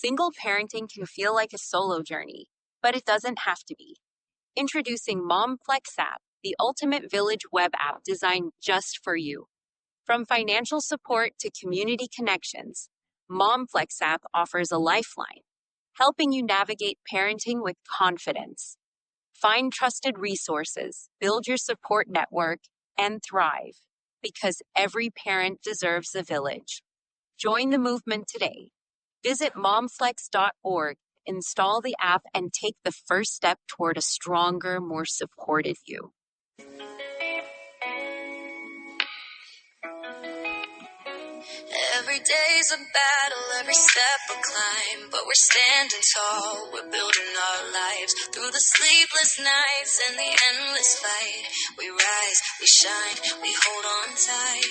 Single parenting can feel like a solo journey, but it doesn't have to be. Introducing MomFlex app, the ultimate village web app designed just for you. From financial support to community connections, MomFlex app offers a lifeline, helping you navigate parenting with confidence. Find trusted resources, build your support network, and thrive, because every parent deserves a village. Join the movement today. Visit momflex.org, install the app, and take the first step toward a stronger, more supported you. Every day's a battle, every step a climb, but we're standing tall, we're building our lives. Through the sleepless nights and the endless fight, we rise, we shine, we hold on tight.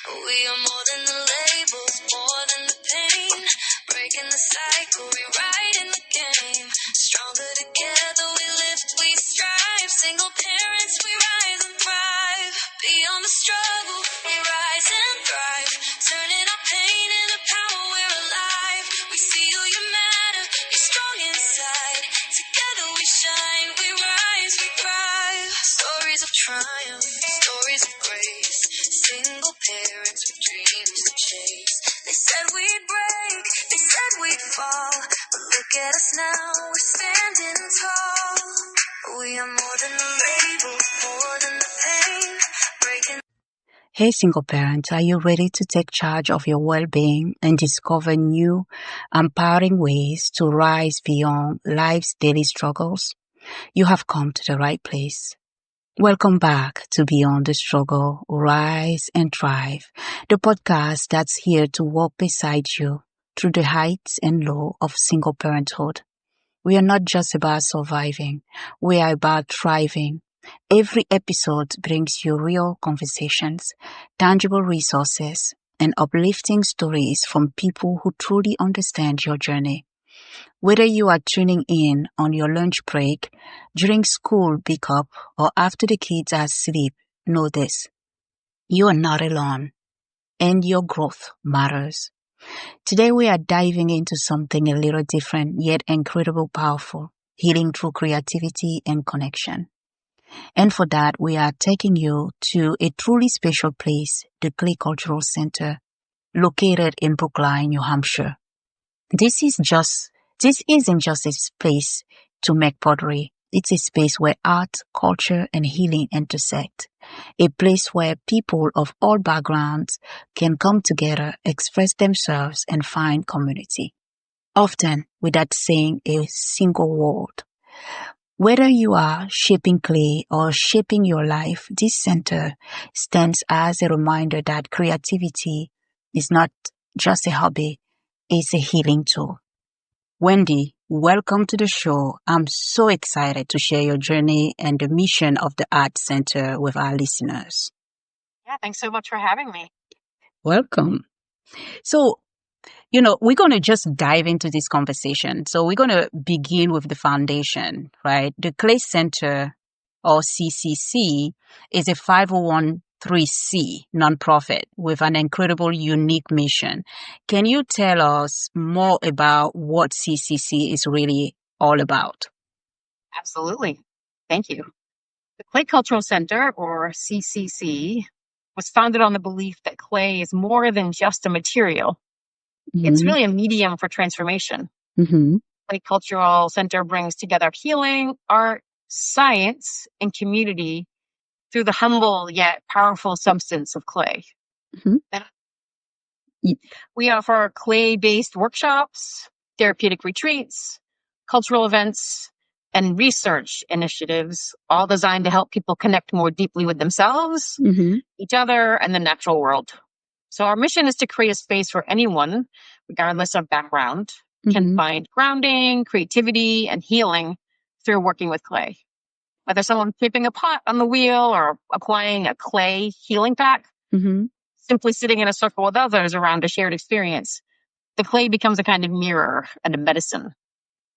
We are more than the labels, more than the pain, breaking the cycle, rewriting the game. Stronger together we lift, we strive. Single parents, we rise and thrive. Beyond the struggle, we rise and thrive. Turning our pain into power, we're alive. We see you matter, you're strong inside. Together we shine, we rise, we thrive. Stories of triumph, stories of grace. Single parents with dreams to chase. They said we'd break, they said we'd fall, but look at us now, we're standing tall. We are more than the labels, more than the pain, breaking. Hey, single parent, are you ready to take charge of your well-being and discover new, empowering ways to rise beyond life's daily struggles? You have come to the right place. Welcome back to Beyond the Struggle, Rise and Thrive, the podcast that's here to walk beside you through the heights and lows of single parenthood. We are not just about surviving, we are about thriving. Every episode brings you real conversations, tangible resources, and uplifting stories from people who truly understand your journey. Whether you are tuning in on your lunch break, during school pickup, or after the kids are asleep, know this: you are not alone, and your growth matters. Today we are diving into something a little different, yet incredibly powerful: healing through creativity and connection. And for that, we are taking you to a truly special place, the Klee Cultural Center, located in Brookline, New Hampshire. This isn't just a place to make pottery. It's a space where art, culture, and healing intersect. A place where people of all backgrounds can come together, express themselves, and find community. Often without saying a single word. Whether you are shaping clay or shaping your life, this center stands as a reminder that creativity is not just a hobby, it's a healing tool. Wendy, welcome to the show. I'm so excited to share your journey and the mission of the Art Center with our listeners. Yeah, thanks so much for having me. Welcome. So, we're going to just dive into this conversation. So we're going to begin with the foundation, right? The Klee Center, or CCC, is a 501(c) nonprofit with an incredible, unique mission. Can you tell us more about what CCC is really all about? Absolutely. Thank you. The Klee Cultural Center, or CCC, was founded on the belief that clay is more than just a material. It's really a medium for transformation. Mm-hmm. Klee Cultural Center brings together healing, art, science, and community through the humble yet powerful substance of clay. Mm-hmm. We offer clay-based workshops, therapeutic retreats, cultural events, and research initiatives, all designed to help people connect more deeply with themselves, each other, and the natural world. So our mission is to create a space where anyone, regardless of background, can find grounding, creativity, and healing through working with clay. Whether someone's shaping a pot on the wheel or applying a clay healing pack, simply sitting in a circle with others around a shared experience, the clay becomes a kind of mirror and a medicine.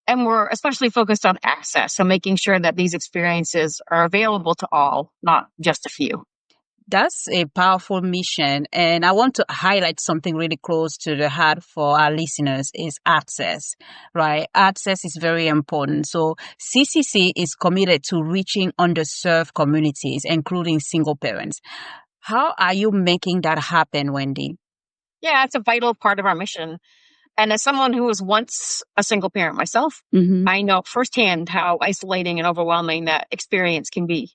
And we're especially focused on access, so making sure that these experiences are available to all, not just a few. That's a powerful mission. And I want to highlight something really close to the heart for our listeners is access, right? Access is very important. So CCC is committed to reaching underserved communities, including single parents. How are you making that happen, Wendy? Yeah, it's a vital part of our mission. And as someone who was once a single parent myself, I know firsthand how isolating and overwhelming that experience can be.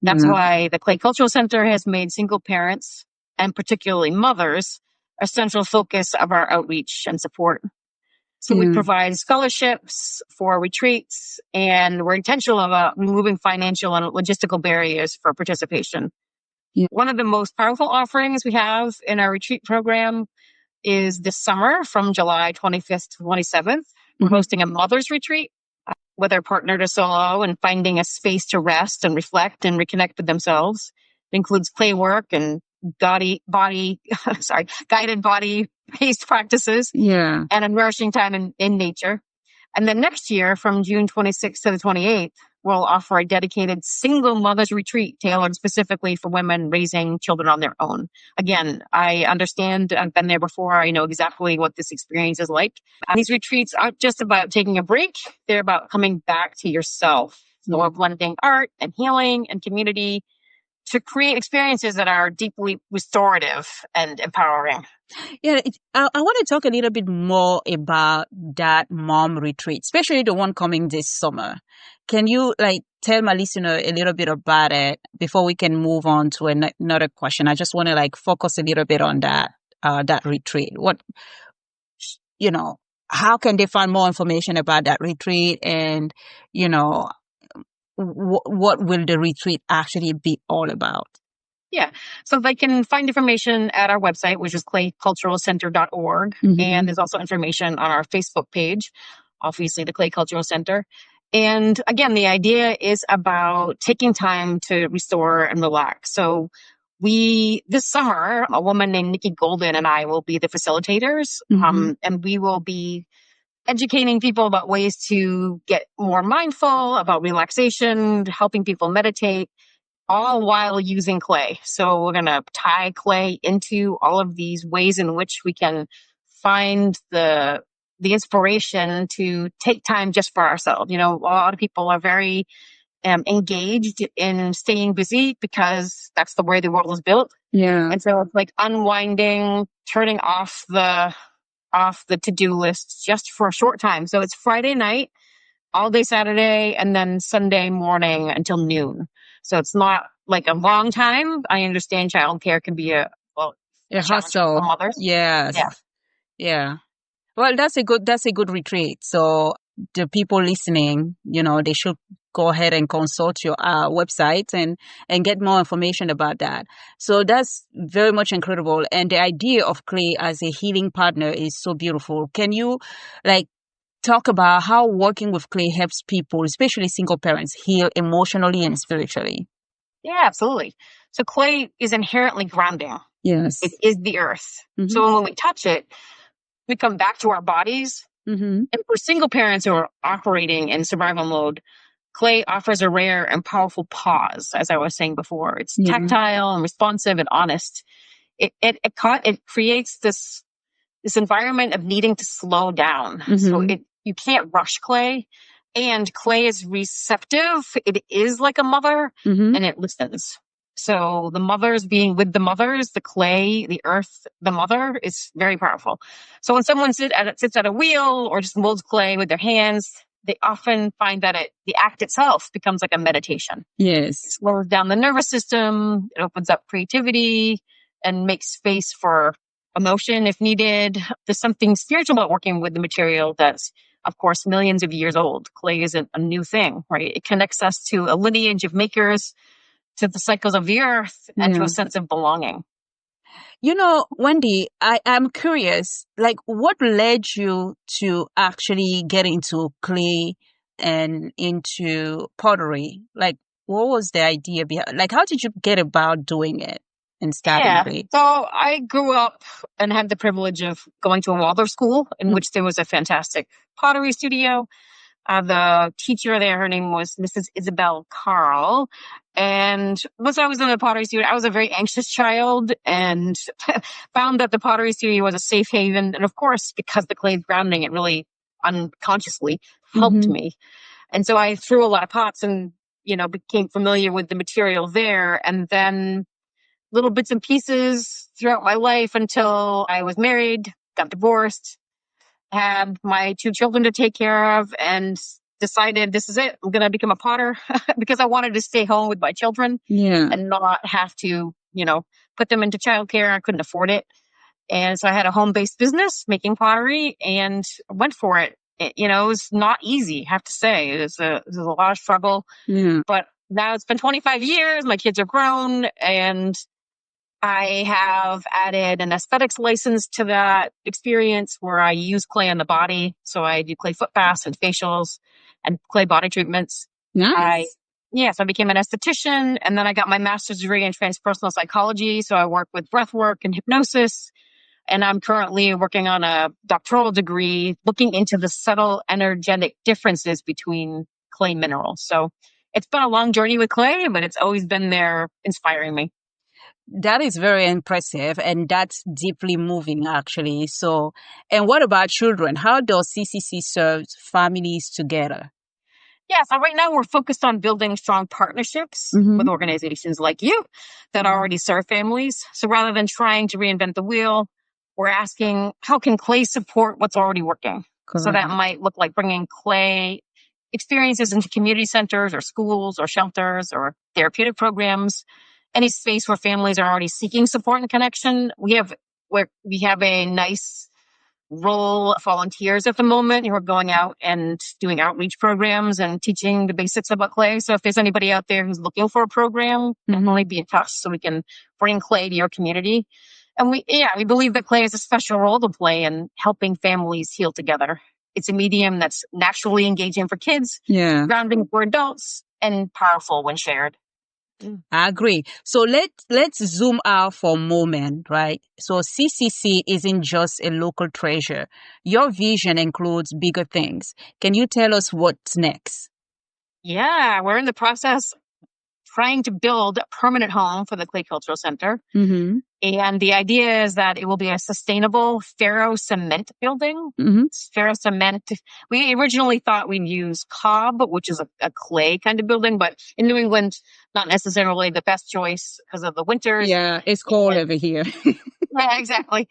That's why the Klee Cultural Center has made single parents, and particularly mothers, a central focus of our outreach and support. So we provide scholarships for retreats, and we're intentional about removing financial and logistical barriers for participation. One of the most powerful offerings we have in our retreat program is this summer from July 25th to 27th. We're hosting a mother's retreat with our partner to solo and finding a space to rest and reflect and reconnect with themselves. It includes play work and guided body-based practices and a nourishing time in nature. And then next year, from June 26th to the 28th, we'll offer a dedicated single mother's retreat tailored specifically for women raising children on their own. Again, I understand. I've been there before. I know exactly what this experience is like. These retreats aren't just about taking a break. They're about coming back to yourself. So we're blending art and healing and community to create experiences that are deeply restorative and empowering. Yeah, I want to talk a little bit more about that mom retreat, especially the one coming this summer. Can you tell my listener a little bit about it before we can move on to another question? I just want to focus a little bit on that retreat. How can they find more information about that retreat, and what will the retreat actually be all about? Yeah. So they can find information at our website, which is kleeculturalcenter.org. And there's also information on our Facebook page, obviously the Klee Cultural Center. And again, the idea is about taking time to restore and relax. So this summer, a woman named Nikki Golden and I will be the facilitators. And we will be educating people about ways to get more mindful, about relaxation, helping people meditate, all while using clay. So we're going to tie clay into all of these ways in which we can find the inspiration to take time just for ourselves. A lot of people are very engaged in staying busy because that's the way the world is built. Yeah. And so it's like unwinding, turning off the to-do list just for a short time. So it's Friday night, all day Saturday, and then Sunday morning until noon. So it's not like a long time. I understand childcare can be a hustle for mothers. Yes. Yeah. Well, that's a good retreat. So the people listening, they should go ahead and consult your website and get more information about that. So that's very much incredible. And the idea of Klee as a healing partner is so beautiful. Can you talk about how working with Klee helps people, especially single parents, heal emotionally and spiritually? Yeah, absolutely. So clay is inherently grounding. Yes. It is the earth. So when we touch it, we come back to our bodies. And for single parents who are operating in survival mode, clay offers a rare and powerful pause, as I was saying before. It's tactile and responsive and honest. It creates this environment of needing to slow down. So you can't rush clay, and clay is receptive. It is like a mother, and it listens. So the mothers being with the mothers, the clay, the earth, the mother is very powerful. So when someone sits at a wheel or just molds clay with their hands, they often find that the act itself becomes like a meditation. Yes. It slows down the nervous system. It opens up creativity and makes space for emotion if needed. There's something spiritual about working with the material that's, of course, millions of years old. Clay isn't a new thing, right? It connects us to a lineage of makers, to the cycles of the earth, and to a sense of belonging. Wendy, I'm curious, what led you to actually get into clay and into pottery? What was the idea behind? How did you get about doing it and starting clay? So I grew up and had the privilege of going to a Waldorf school in which there was a fantastic pottery studio. The teacher there, her name was Mrs. Isabel Carl, And once I was in the pottery studio, I was a very anxious child and found that the pottery studio was a safe haven. And of course, because the clay grounding, it really unconsciously helped me. And so I threw a lot of pots and, became familiar with the material there. And then little bits and pieces throughout my life until I was married, got divorced, had my 2 children to take care of, and decided this is it. I'm going to become a potter because I wanted to stay home with my children and not have to, put them into childcare. I couldn't afford it. And so I had a home-based business making pottery and went for it. It was not easy, I have to say. It was a lot of struggle. But now it's been 25 years. My kids are grown, and I have added an aesthetics license to that experience where I use clay on the body. So I do clay foot baths and facials and clay body treatments. Nice. I became an esthetician, and then I got my master's degree in transpersonal psychology. So I work with breath work and hypnosis. And I'm currently working on a doctoral degree looking into the subtle energetic differences between clay minerals. So it's been a long journey with clay, but it's always been there inspiring me. That is very impressive, and that's deeply moving, actually. So, and what about children? How does CCC serve families together? Yeah, so right now we're focused on building strong partnerships with organizations like you that already serve families. So rather than trying to reinvent the wheel, we're asking, how can clay support what's already working? Correct. So that might look like bringing clay experiences into community centers or schools or shelters or therapeutic programs, any space where families are already seeking support and connection. We have a nice role of volunteers at the moment who are going out and doing outreach programs and teaching the basics about clay. So if there's anybody out there who's looking for a program, definitely be in touch so we can bring clay to your community. And we believe that clay has a special role to play in helping families heal together. It's a medium that's naturally engaging for kids, grounding for adults, and powerful when shared. I agree. So let's zoom out for a moment, right? So CCC isn't just a local treasure. Your vision includes bigger things. Can you tell us what's next? Yeah, we're in the process trying to build a permanent home for the Klee Cultural Center. And the idea is that it will be a sustainable ferro cement building. Ferro cement. We originally thought we'd use cob, which is a clay kind of building, but in New England, not necessarily the best choice because of the winters. Yeah, it's cold over here. Yeah, exactly.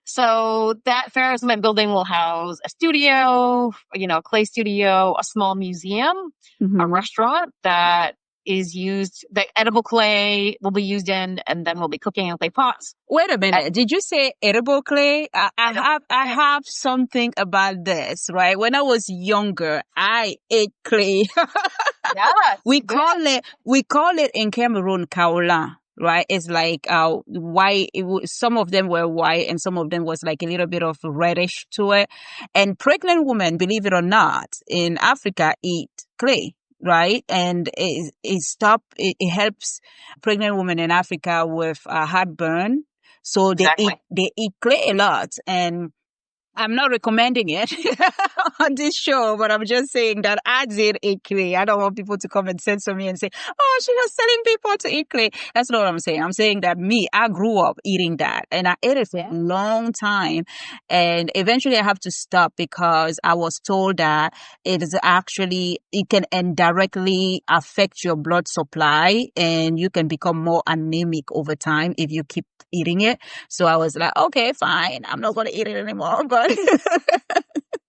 So that ferro cement building will house a studio, a clay studio, a small museum, a restaurant that is used, the edible clay will be used in, and then we'll be cooking in clay pots. Wait a minute. Did you say edible clay? I have something about this, right? When I was younger, I ate clay. Yes, we call it in Cameroon kaola. Right, it's like white. Some of them were white, and some of them was like a little bit of reddish to it. And pregnant women, believe it or not, in Africa eat clay. Right, and it helps pregnant women in Africa with heartburn. So they eat clay a lot, and I'm not recommending it on this show, but I'm just saying that I did eat clay. I don't want people to come and censor me and say, oh, she's just telling people to eat clay. That's not what I'm saying. I'm saying that I grew up eating that, and I ate it for a long time. And eventually I have to stop because I was told that it can indirectly affect your blood supply, and you can become more anemic over time if you keep eating it. So I was like, okay, fine. I'm not going to eat it anymore, but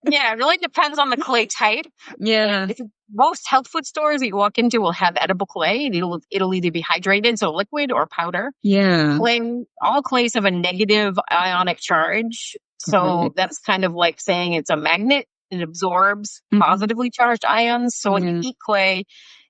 yeah, it really depends on the clay type. Yeah. Most health food stores that you walk into will have edible clay. It'll either be hydrated, so liquid, or powder. Yeah. All clays have a negative ionic charge. So that's kind of like saying it's a magnet. It absorbs positively charged ions. So when you eat clay,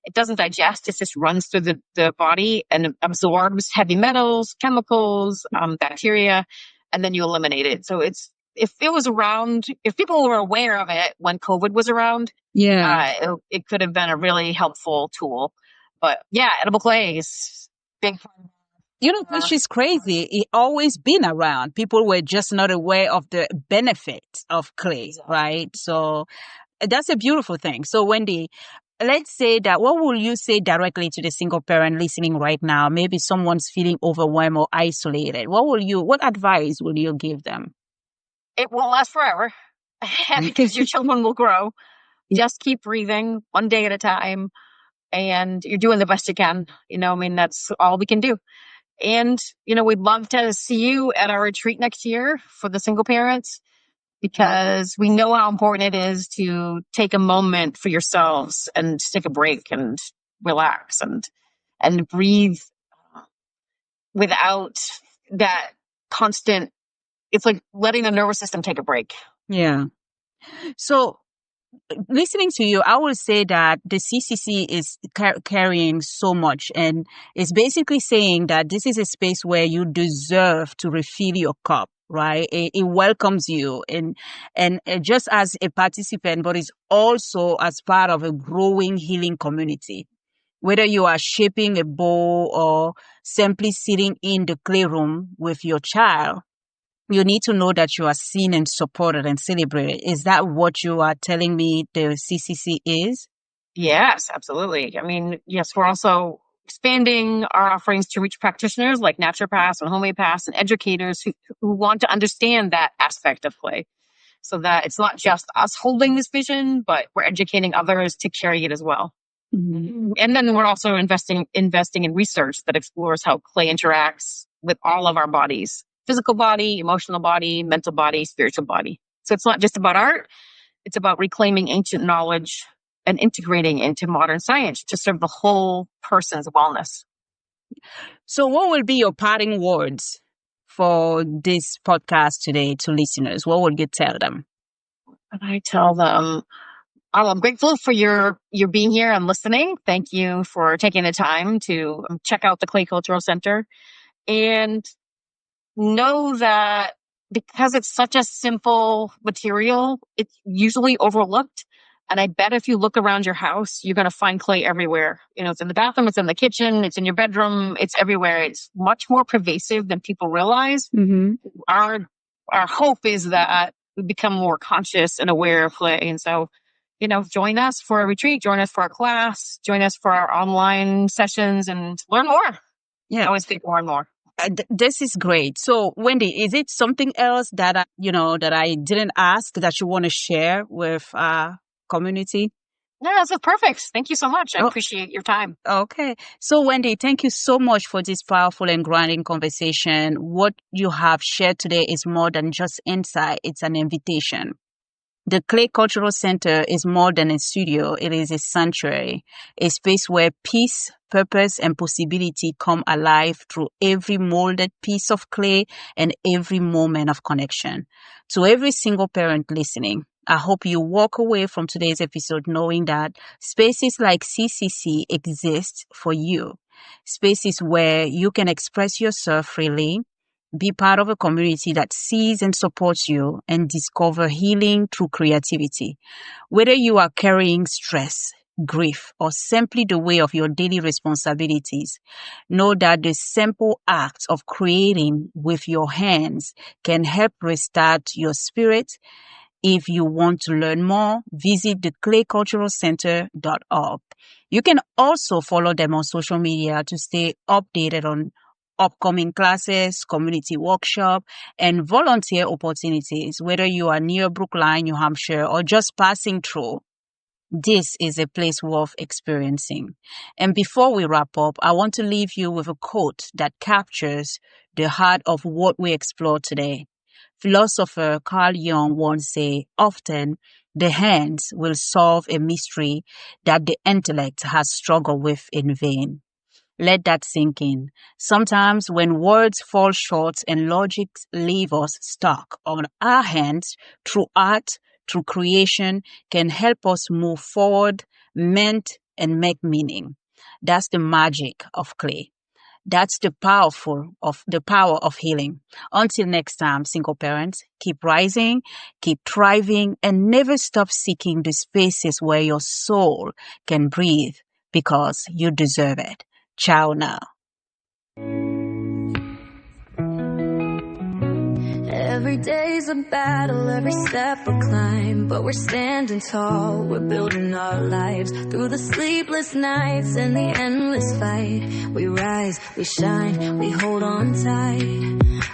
it doesn't digest. It just runs through the body and absorbs heavy metals, chemicals, bacteria, and then you eliminate it. So if it was around, if people were aware of it when COVID was around, it could have been a really helpful tool. But yeah, edible clay is big. Which is crazy. It always been around. People were just not aware of the benefit of clay, right? So that's a beautiful thing. So Wendy, let's say that, what will you say directly to the single parent listening right now? Maybe someone's feeling overwhelmed or isolated. What advice will you give them? It won't last forever because your children will grow. Just keep breathing one day at a time, and you're doing the best you can. That's all we can do. And, we'd love to see you at our retreat next year for the single parents, because we know how important it is to take a moment for yourselves and take a break and relax and breathe without that constant. It's like letting the nervous system take a break. Yeah. So listening to you, I would say that the CCC is carrying so much, and it's basically saying that this is a space where you deserve to refill your cup, right? It welcomes you and just as a participant, but it's also as part of a growing healing community. Whether you are shaping a bowl or simply sitting in the playroom with your child, you need to know that you are seen and supported and celebrated. Is that what you are telling me the CCC is? Yes, absolutely. Yes, we're also expanding our offerings to reach practitioners like naturopaths and homeopaths and educators who want to understand that aspect of play, so that it's not just us holding this vision, but we're educating others to carry it as well. Mm-hmm. And then we're also investing in research that explores how play interacts with all of our bodies: physical body, emotional body, mental body, spiritual body. So it's not just about art. It's about reclaiming ancient knowledge and integrating into modern science to serve the whole person's wellness. So what will be your parting words for this podcast today to listeners? What would you tell them? And I tell them, I'm grateful for your being here and listening. Thank you for taking the time to check out the Klee Cultural Center. And know that because it's such a simple material, it's usually overlooked. And I bet if you look around your house, you're going to find clay everywhere. It's in the bathroom, it's in the kitchen, it's in your bedroom, it's everywhere. It's much more pervasive than people realize. Mm-hmm. Our hope is that we become more conscious and aware of play. And so, join us for a retreat, join us for our class, join us for our online sessions, and learn more. Yeah. I always think more and more. This is great. So, Wendy, is it something else that I didn't ask that you want to share with our community? No, that's perfect. Thank you so much. I appreciate your time. Okay. So, Wendy, thank you so much for this powerful and grounding conversation. What you have shared today is more than just insight. It's an invitation. The Klee Cultural Center is more than a studio. It is a sanctuary, a space where peace, purpose, and possibility come alive through every molded piece of clay and every moment of connection. To every single parent listening, I hope you walk away from today's episode knowing that spaces like CCC exist for you. Spaces where you can express yourself freely, be part of a community that sees and supports you, and discover healing through creativity. Whether you are carrying stress, grief, or simply the weight of your daily responsibilities, know that the simple act of creating with your hands can help restart your spirit. If you want to learn more, visit the kleeculturalcenter.org. You can also follow them on social media to stay updated on upcoming classes, community workshop, and volunteer opportunities. Whether you are near Brookline, New Hampshire, or just passing through, this is a place worth experiencing. And before we wrap up, I want to leave you with a quote that captures the heart of what we explored today. Philosopher Carl Jung once said, often the hands will solve a mystery that the intellect has struggled with in vain. Let that sink in. Sometimes when words fall short and logic leave us stuck, on our hands, through art, through creation, can help us move forward, mend, and make meaning. That's the magic of clay. That's the power of healing. Until next time, single parents, keep rising, keep thriving, and never stop seeking the spaces where your soul can breathe, because you deserve it. Ciao now. Every day's a battle, every step a climb, but we're standing tall, we're building our lives. Through the sleepless nights and the endless fight, we rise, we shine, we hold on tight.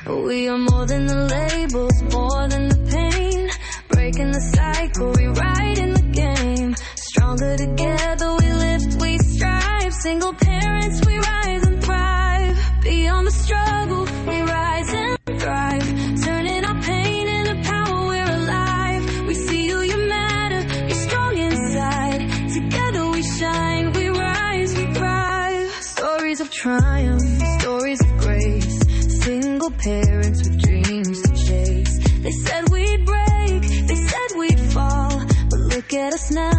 We are more than the labels, more than the pain, breaking the cycle, rewriting the game. Stronger together, we lift, we strive. Single parents, we rise and thrive. Beyond the struggle, we rise and thrive. Turning our pain into power, we're alive. We see you, you matter, you're strong inside. Together we shine, we rise, we thrive. Stories of triumph, stories of grace. Single parents with dreams to chase. They said we'd break, they said we'd fall, but look at us now.